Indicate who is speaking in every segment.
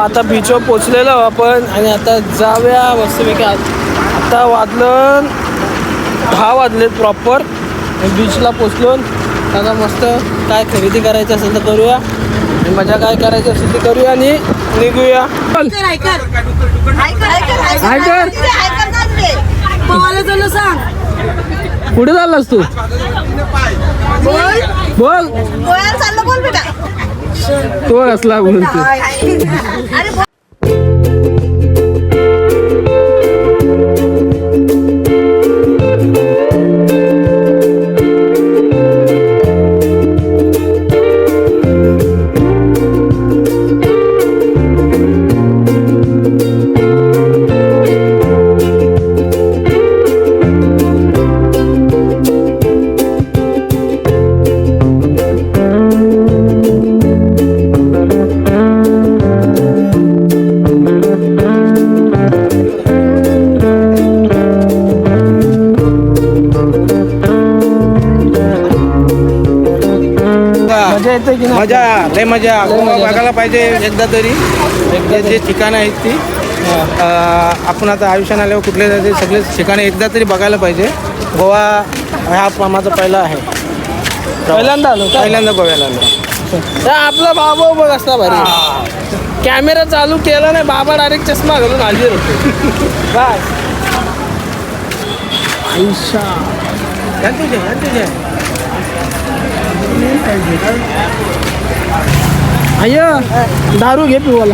Speaker 1: आता बीचवर पोचलेलो आपण आणि आता जाऊया मस्तपैकी. आता वाजलं 10 वाजलेत प्रॉपर. बीचला पोचलो. आता मस्त काय खरेदी करायची असेल तर करूया आणि मजा काय करायची असेल तर करूया आणि निघूया. कुठे चाललास तू? बोल
Speaker 2: बोल बेटा.
Speaker 1: तो असला बोलतो.
Speaker 3: मजा लय मजा बघायला पाहिजे एकदा तरी. जे ठिकाणं आहेत ती आपण आता आयुष्यात आल्यावर कुठले जाते सगळे ठिकाणे एकदा तरी बघायला पाहिजे. गोवा हा माझा पहिला आहे.
Speaker 1: पहिल्यांदा आलो
Speaker 3: गोव्याला आलो.
Speaker 1: आपला बाबा बघ असला भारी. कॅमेरा चालू केला नाही बाबा डायरेक्ट चष्मा घालून हजर होते. काय आयुष्या अय्या दारू घे पिवाला.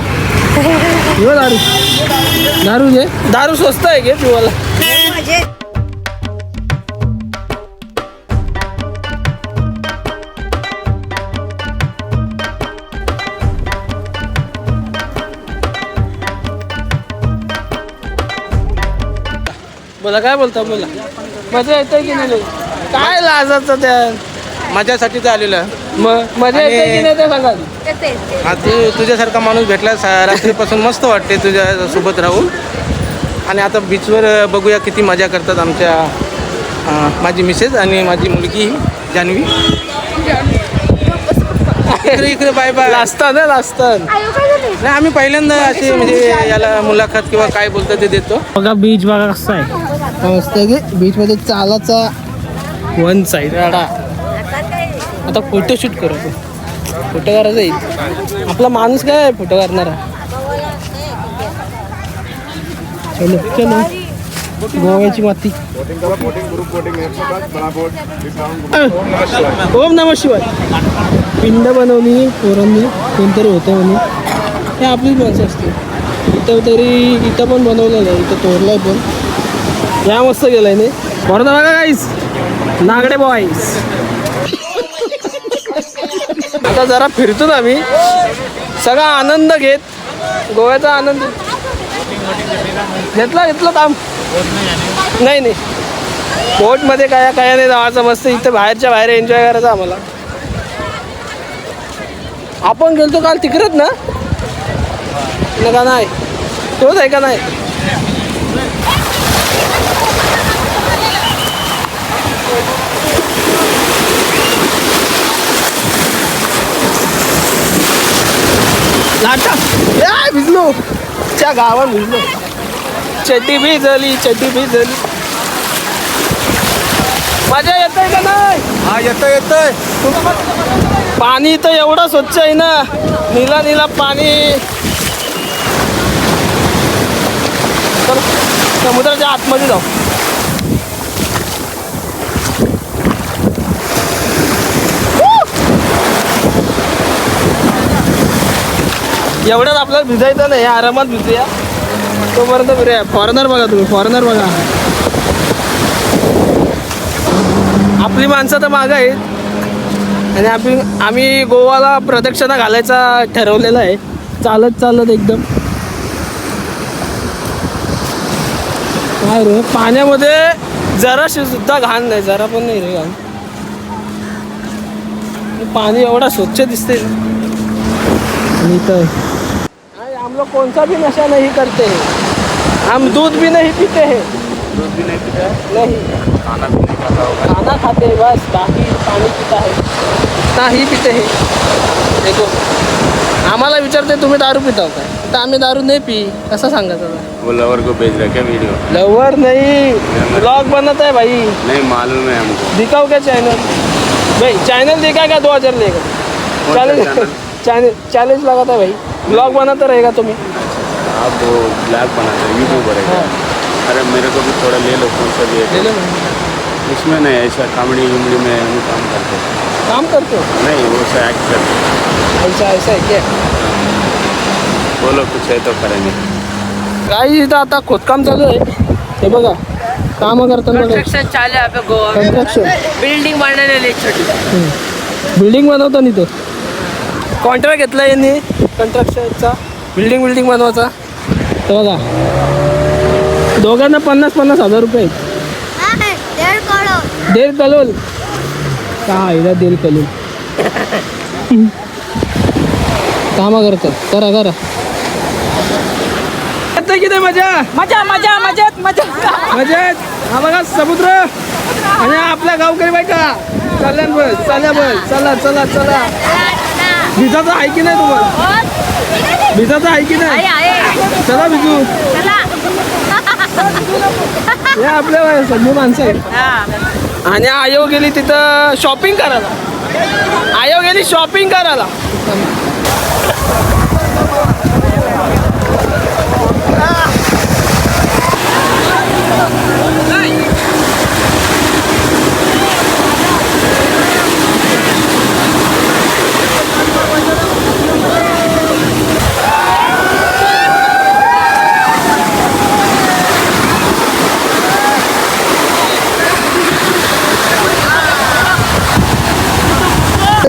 Speaker 1: दारू घे. दारू स्वस्त आहे घे पिवाला. बोला काय बोलता बोला. मजा येते की नाही? काय लाजाचं त्या
Speaker 3: मजासाठीच आलेलं.
Speaker 1: मग मजा येते की नाही ते सांगा.
Speaker 3: तुझ्यासारखा माणूस भेटला रात्रीपासून मस्त वाटते तुझ्या सोबत राहून. आणि आता बीचवर बघूया किती मजा करतात आमच्या माझी मिसेस आणि माझी मुलगी जान्हवी. इकडे बाय बाय
Speaker 1: लाजतात
Speaker 3: नाही. आम्ही पहिल्यांदा असे म्हणजे याला मुलाखत किंवा काय बोलतं ते देतो.
Speaker 1: बघा बीच बघा कसं आहे. मस्त आहे की बीच मध्ये चालाचा वन साईड. आता फोटोशूट करू. फोटो करायचा येईल. आपला माणूस काय फोटो करणारा. चलो चलो गोव्याची माती. ओम नमः शिवाय. पिंड बनवली पोरांनी कोणतरी होतं म्हणून. हे आपलीच माणसं असते. इथं पण बनवलेलं आहे. इथं तोरलाय पण. या मस्त गेलाय नाही बरं बघा गाईस. नागडे बॉईस. आता जरा फिरतो आम्ही. सगळा आनंद घेत गोव्याचा आनंद घेतला काम नाही. बोटमध्ये काय नाही जायचं. मस्त इथं बाहेरच्या बाहेर एन्जॉय करायचं आम्हाला. आपण गेलतो काल तिकडेच ना का नाही? तोच आहे का नाही? लाटा भिजलो. त्या गावात भिजलो. चड्डी भिजली. मजा येतंय का नाही?
Speaker 3: हा येतोय.
Speaker 1: पाणी तर एवढं स्वच्छ आहे ना. नीला पाणी. तर समुद्राच्या आतमध्ये जाऊ. एवढ्यात आपल्याला भिजायचं नाही. आरामात भिजूया. तोपर्यंत फिरूया. फॉरेनर बघा तुम्ही. फॉरेनर बघा. आपली माणसं तर मागं आहेत आणि आम्ही गोवाला प्रदक्षिणा घालायचा ठरवलेला आहे. चालत एकदम. काय रे पाण्यामध्ये जराशी सुद्धा घाण नाही. जरा पण नाही रे घाण. पाणी एवढा स्वच्छ दिसते. आणि तर हम लोग कौन सा भी नशा नहीं करते हैं. हम दूध भी नहीं पीते हैं. नहीं खाना खाते हैं बस. बाकी पानी पीता है. इतना ही पीते हैं. देखो आम्हाला विचारते तुम्ही दारू पिताव काय, तर आम्ही दारू नाही पी कसं सांगायचं आता?
Speaker 2: वो लवर को भेज रहा क्या वीडियो?
Speaker 1: लवर नहीं, ब्लॉग बनत है भाई.
Speaker 2: नहीं मालूम है हमको.
Speaker 1: दिखाओ क्या चैनल भाई, चैनल देखा क्या 2000 लेगा चैलेंज लगाता है भाई. ब्लॉग बनाता रहेगा तुम्ही.
Speaker 2: आप वो ब्लॉग बनाते हैं यूट्यूबर है क्या? अरे मेरे को भी थोड़ा ले लो कौन सा भी
Speaker 1: ले
Speaker 2: है.
Speaker 1: लो ना.
Speaker 2: इसमें नहीं ऐसा कॉमेडी वमेडी में हम काम करते हैं.
Speaker 1: काम करते हो
Speaker 2: नहीं वो से एक्ट करते हैं.
Speaker 1: ऐसा है क्या?
Speaker 2: बोलो कुछ है तो करेंगे.
Speaker 1: काही इथं आता खोदकाम चालू आहे. हे बघा काम करताना बघा.
Speaker 4: कंस्ट्रक्शन चालू आहे आपल्या गोवा
Speaker 1: कन्स्ट्रक्शन
Speaker 4: बिल्डिंग बनवलेली एक छोटी.
Speaker 1: बिल्डिंग बनवतो नि तो कॉन्ट्रॅक्ट घेतला यांनी कन्स्ट्रक्शनचा बिल्डिंग बनवायचा. तर बघा दोघांना 50,000 रुपये. 1.5 करोड काय 1.5 करोड कामं करतात. करा आता किती मजा मजेत. हा बघा समुद्र आणि आपल्या गावकरी बायका चला भिजाचं आहे की नाही तुम्हाला? भिजाचं आहे की नाही? चला भिजू. हे आपल्या सगळी माणसं आहेत. आणि आयो गेली तिथं शॉपिंग करायला.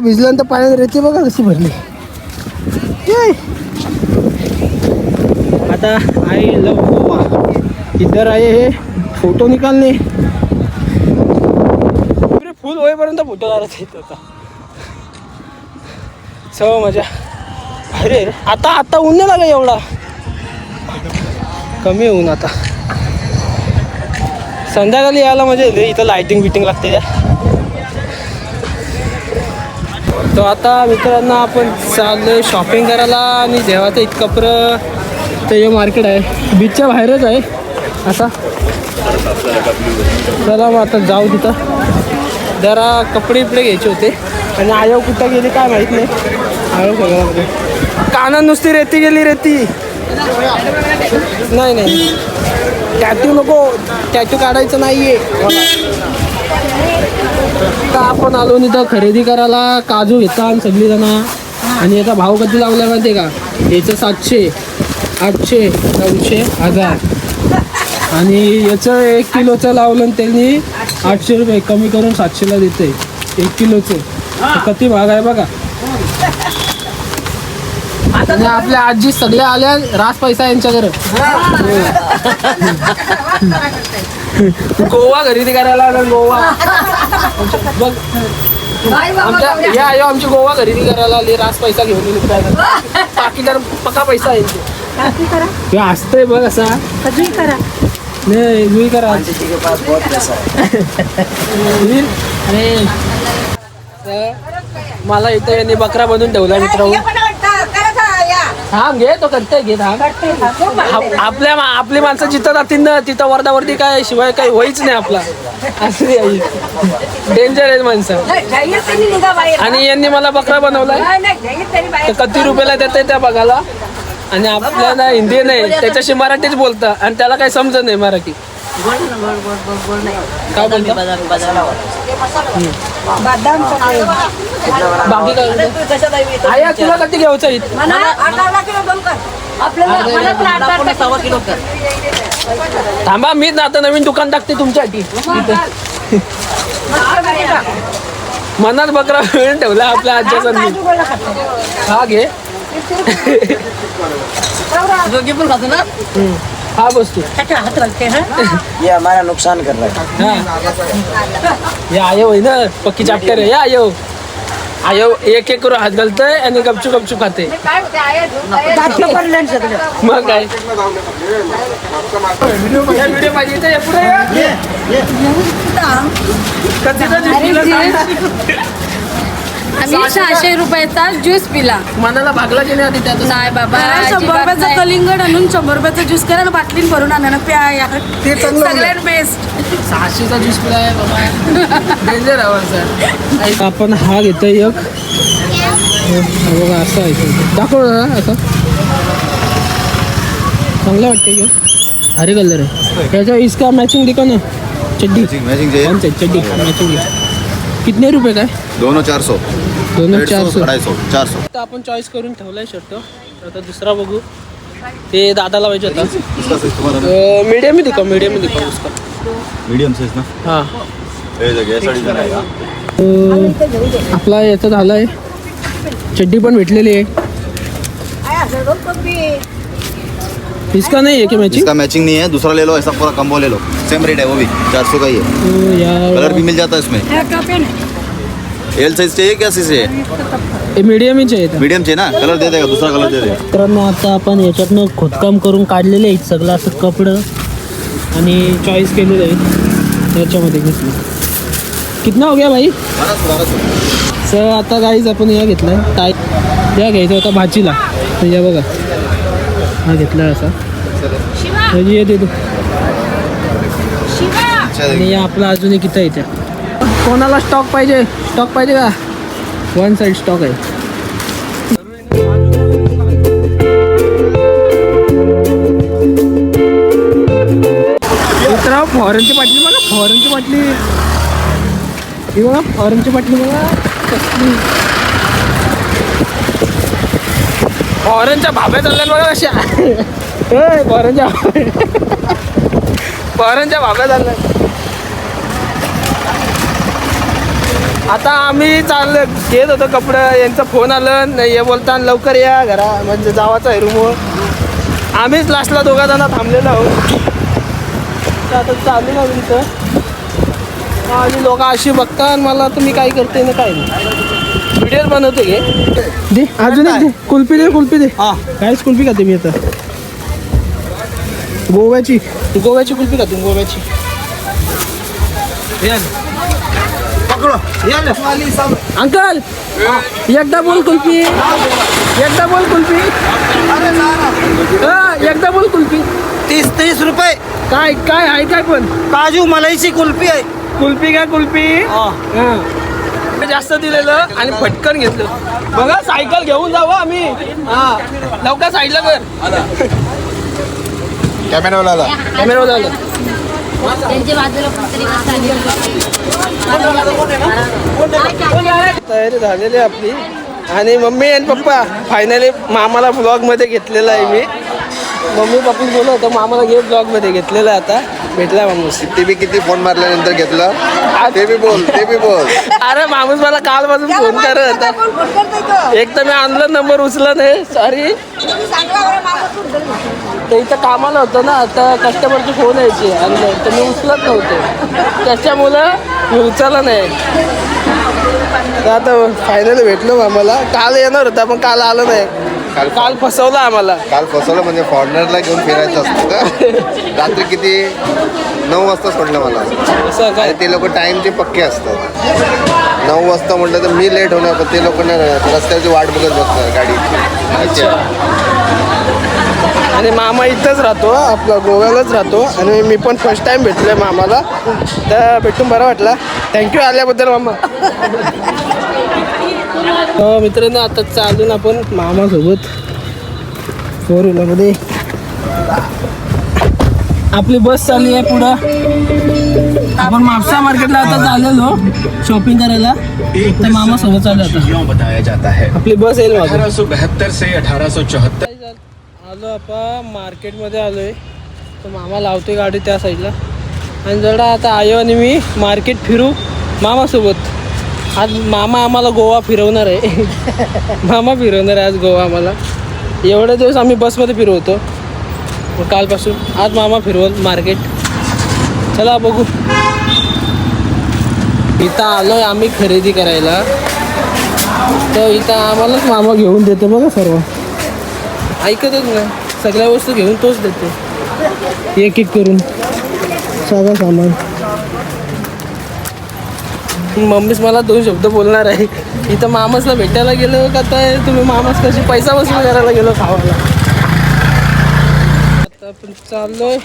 Speaker 1: भिजल्यानंतर पाण्यात रेती बघा कशी भरली. आता आई लव गोवा इधर आए हे फोटो निकालने. फुल होईपर्यंत फोटो काढत येत होता. सव मजा. अरे आता ऊन नाही लागा एवढा, कमी ऊन आता. संध्याकाळी यायला मजा येते. इथं लायटिंग बिटिंग लागते त्या. तो आता मित्रांनो आपण चाललोय शॉपिंग करायला. आणि जेव्हा इतकं ते हे मार्केट आहे बीचच्या बाहेरच आहे असा. चला मग आता जाऊ तिथं. जरा कपडे घ्यायचे होते. आणि आयो कुठं गेली काय माहीत नाही. आयो सगळ्यामध्ये कानात नुसती रेती गेली. नाही टॅटू नको, टॅटू काढायचं नाही आहे. तर आपण आलो इथं खरेदी करायला. काजू घेतात सगळी जण. आणि याचा भाव कधी लावला माहिती आहे का? याचं 700, 800, 900, 1000. आणि याचं 1 किलोचं लावलं आणि त्यांनी 800 रुपये कमी करून 700ला देते 1 किलोचं. किती भाग आहे बघा. आणि आपल्या आजी सगळ्या आल्या. रास पैसा यांच्याकडे. गोवा खरेदी करायला आला. गोवा बघ आमची गोवा खरेदी करायला आली. रास पैसा घेऊन बाकी जर पक्का पैसा आहे असतंय बघ असा. नाही करा. मला इथं यांनी बकरा बनवून ठेवला मित्रांनो. घे तो करते घे. आपली माणसं जिथं जातील ना तिथं वरती काय शिवाय काही होईच नाही आपला. असली डेंजर आहे माणसं. आणि यांनी मला बकरा बनवलाय. तर किती रुपयाला देते त्या बघायला. आणि आपल्याला हिंदी नाही त्याच्याशी मराठीच बोलतं. आणि त्याला काही समजत नाही मराठी. काय बोलतो बाकी काय आया तुला कधी घ्यायचं इथं? थांबा मी आता नवीन दुकान टाकते तुमच्यासाठी. मनात बकरा मिळून ठेवला आपल्या आजच्या मी. हा घे. हा बसतो.
Speaker 4: ये हमारा नुकसान कर रहा है.
Speaker 1: या आयो आहे ना पक्की चॅप्टर आहे. या आयो एक करून हात घालतोय आणि गपचूप खाते. मग काय व्हिडिओ पाहिजे पुढे
Speaker 5: आम्ही 600 रुपयाचा ज्यूस पिला.
Speaker 1: मनाला भागला की नाही आधी त्यात
Speaker 5: नाही बाबा,
Speaker 6: 100
Speaker 5: अजिबात
Speaker 6: रुपयाचा
Speaker 5: नाही.
Speaker 6: कलिंगड आणून 100 रुपयाचा ज्यूस करा ना, बाटलीन भरून आणा ना, प्या यार.
Speaker 1: ते चांगलं
Speaker 6: सगळ्यात बेस्ट.
Speaker 1: 600चा ज्यूस पिला आहे बाबा. डेंजर आवाज. आपण हा घेतोय एक. बघा असं आहे ते. दाखव ना असं. चांगलं वाटतं यो. भारी कलर आहे त्याचा. इसका मॅचिंग दिखा ना. चड्डी
Speaker 7: मैचिंग चाहिए
Speaker 1: कौन सा चड्डी मॅचिंग कितने रुपये काय?
Speaker 7: दोनों 400
Speaker 1: दोनों
Speaker 7: 150
Speaker 1: 400.
Speaker 7: 250 400
Speaker 1: आता आपण चॉईस करून ठेवलाय शर्ट. आता दुसरा बघू. ते दादाला पाहिजे होता.
Speaker 7: इसका साइज तुम्हारा
Speaker 1: मीडियम ही दिखाओ, मीडियम ही दिखाओ उसका.
Speaker 7: मीडियम साइज ना
Speaker 1: हां
Speaker 7: ये जगह साड़ी का रहेगा
Speaker 1: आपला याचं झालं आहे. चड्डी पण भेटलेली आहे. इसका नहीं है क्या मैचिंग?
Speaker 7: इसका मैचिंग नहीं है, दूसरा ले लो, ऐसा पूरा कम्बो ले लो, सेम रेट है वो भी 400 का ही है। कलर भी मिल जाता है इसमें। एल साइज चाहिए क्या साइज चाहिए?
Speaker 1: मीडियम ही चाहिए था.
Speaker 7: मीडियम चाहिए ना, कलर दे देगा, दूसरा कलर दे देगा।
Speaker 1: मित्रांनो आता आपण याच्यातनं खोदकाम करून काढलेले आहेत सगळं असं कपडं आणि चॉईस केलेलं आहे याच्यामध्ये घेतलं. कितना हो गया भाई?
Speaker 7: 1200
Speaker 1: सर आता गाईज आपण या घेतला टाय. या घ्यायचा होता भाजीला तर या बघा हा घेतला असा. म्हणजे ये दे दो. आणि या आपला अजून एक इथं येत्या. कोणाला स्टॉक पाहिजे? स्टॉक पाहिजे का? वन साईड स्टॉक आहे. मित्रा फॉरेनची बाटली बघा. फॉरेनची बाटली ही बघा. फॉरेनची बाटली बघा कसली. फॉरेनच्या भाब्या चालल्यात बघा कशा. फॉरेनच्या फॉरेनच्या भाब्या चालल्यात. आता आम्ही चाललो घेत होतो कपडे. यांचा फोन आलं नाही हे बोलता लवकर या घरा म्हणजे जावाचा आहे रूमवर. आम्हीच लास्टला दोघा जण थांबलेलो आहोत. तर आता चालू ना तिथं आणि लोक अशी बघतात मला. तुम्ही काय करते ना काय नाही. व्हिडिओ बनवते घे दे. अजून एक दे. कुल्फी दे. कुल्फी दे. कायच कुल्फी खाते मी आता. गोव्याची गोव्याची कुल्फी खाते. गोव्याची अंकल एकदा बोल कुल्फी. एकदा बोल कुल्फी. एकदा बोल कुल्फी.
Speaker 3: 30 रुपये
Speaker 1: काय काय आहे काय पण.
Speaker 3: काजू मलाईची कुल्फी आहे.
Speaker 1: कुल्फी काय कुल्फी. हां जास्त दिलेलं आणि पटकन घेतलं. बघा सायकल घेऊन जावं आम्ही. हां लवकर साईडला कर.
Speaker 7: कॅमेरावाला आला.
Speaker 1: कॅमेरावर झालं.
Speaker 5: त्यांच्या बाजूला कोणतरी बसली.
Speaker 1: तयारी झालेली आहे आपली. आणि मम्मी आणि पप्पा फायनली मामाला ब्लॉगमध्ये घेतलेलं आहे मी. मम्मी पप्पा बोलत होतं मामाला घे ब्लॉगमध्ये घेतलेलं आहे. आता भेटला माणूस.
Speaker 7: किती फोन मारल्यानंतर घेतला ते बी बोल.
Speaker 1: अरे माणूस मला कालपासून फोन करत होता. एक तर मी आणलं नंबर उचला नाही. सॉरी ते इथं कामाला होतं ना. आता कस्टमरची फोन यायची आणलं तर मी उचलत नव्हते. त्याच्यामुळं मी उचललं नाही. तर आता फायनली भेटलो आम्हाला. काल येणार होता पण काल आलं नाही. काल फसवलं आम्हाला.
Speaker 7: काल फसवलं म्हणजे फॉरेनरला घेऊन फिरायचं असतं का? रात्री किती 9 वाजता सोडलं मला.
Speaker 1: असं काय.
Speaker 7: आणि ते लोक टाईमचे पक्के असतात. 9 वाजता म्हटलं तर मी लेट होणार पण ते लोक नाही रस्त्याची वाट बघत बसणार गाडीची. अच्छा.
Speaker 1: आणि मामा इथंच राहतो आपला गोव्यालाच राहतो. आणि मी पण फर्स्ट टाईम भेटलो आहे मामाला. तर भेटून बरं वाटला. थँक्यू आल्याबद्दल मामा. मित्रांनो आता चालून आपण मामासोबत 4 व्हीलरमध्ये. आपली बस चालली आहे पुढं. आपण म्हापसा मार्केटला आता चाललेलो शॉपिंग करायला. तर मामासोबत चालू आता.
Speaker 8: बताया जाता है
Speaker 1: आपली बस येईल माझं.
Speaker 8: 1872 से 1874
Speaker 1: आलो आपण मार्केटमध्ये आलो आहे. तर मामा लावतोय गाडी त्या साईडला. आणि जरा आता आयो आणि मी मार्केट फिरू मामासोबत. आज मामा आम्हाला गोवा फिरवणार आहे. मामा फिरवणार आहे आज गोवा आम्हाला. एवढे दिवस आम्ही बसमध्ये फिरवतो कालपासून. आज मामा फिरवल मार्केट. चला बघू. इथं आलो आहे आम्ही खरेदी करायला. तर इथं आम्हालाच मामा घेऊन देतो बघा सर्व. ऐकतच नाही. सगळ्या वस्तू घेऊन तोच देतो एक एक करून सगळं सामान. मम्मीच मला 2 शब्द बोलणार आहे. इथं मामासला भेटायला गेलो का तर तुम्ही मामास कशी पैसा वसूल करायला गेलो खावायला. आता आपण चाललोय,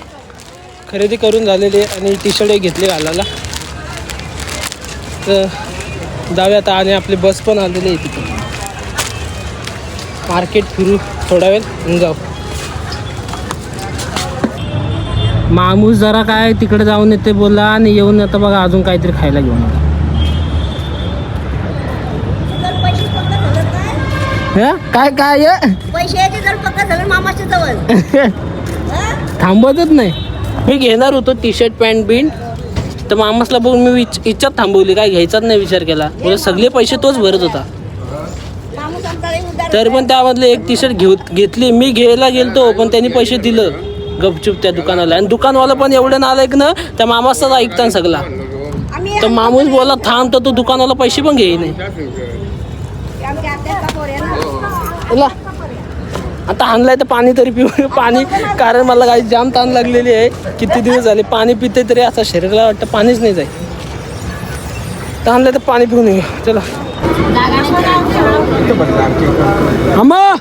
Speaker 1: खरेदी करून झालेली आहे आणि टी शर्ट घेतली घालायला. तर जाऊया आता आणि आपली बस पण आलेली आहे तिथे. मार्केट फिरू थोडा वेळ आणि जाऊ. मामूस जरा काय तिकडे जाऊन येते बोलला आणि येऊन आता बघा अजून काहीतरी खायला घेऊन आला. काय काय
Speaker 6: पैशाची जर पक्का झालं मामाच्या जवळ
Speaker 1: थांबवतच नाही. मी घेणार होतो टी शर्ट पॅन्ट बिंट, तर मामासला बघून मी इच्छाच थांबवली, काय घ्यायचाच नाही विचार केला. म्हणजे सगळे पैसे तोच भरत होता. तरी पण त्यामधले एक टी शर्ट घेतली. मी घ्यायला गेलतो पण त्यांनी पैसे दिलं गपचूप त्या दुकानाला. आणि दुकानवाला पण एवढं नालायक ना, त्या मामाचाच ऐकता सगळा. तर मामूस बोलला थांब, तर तो दुकानवाला पैसे पण घेई नाही. आता आणलाय तर पाणी तरी पिऊ. पाणी, कारण मला काही जाम ताण लागलेली आहे. किती दिवस झाले पाणी पिते तरी असं शरीराला वाटतं पाणीच नाही जाईल. तर आणलंय तर पाणी पिऊन येऊ. चला अम्मा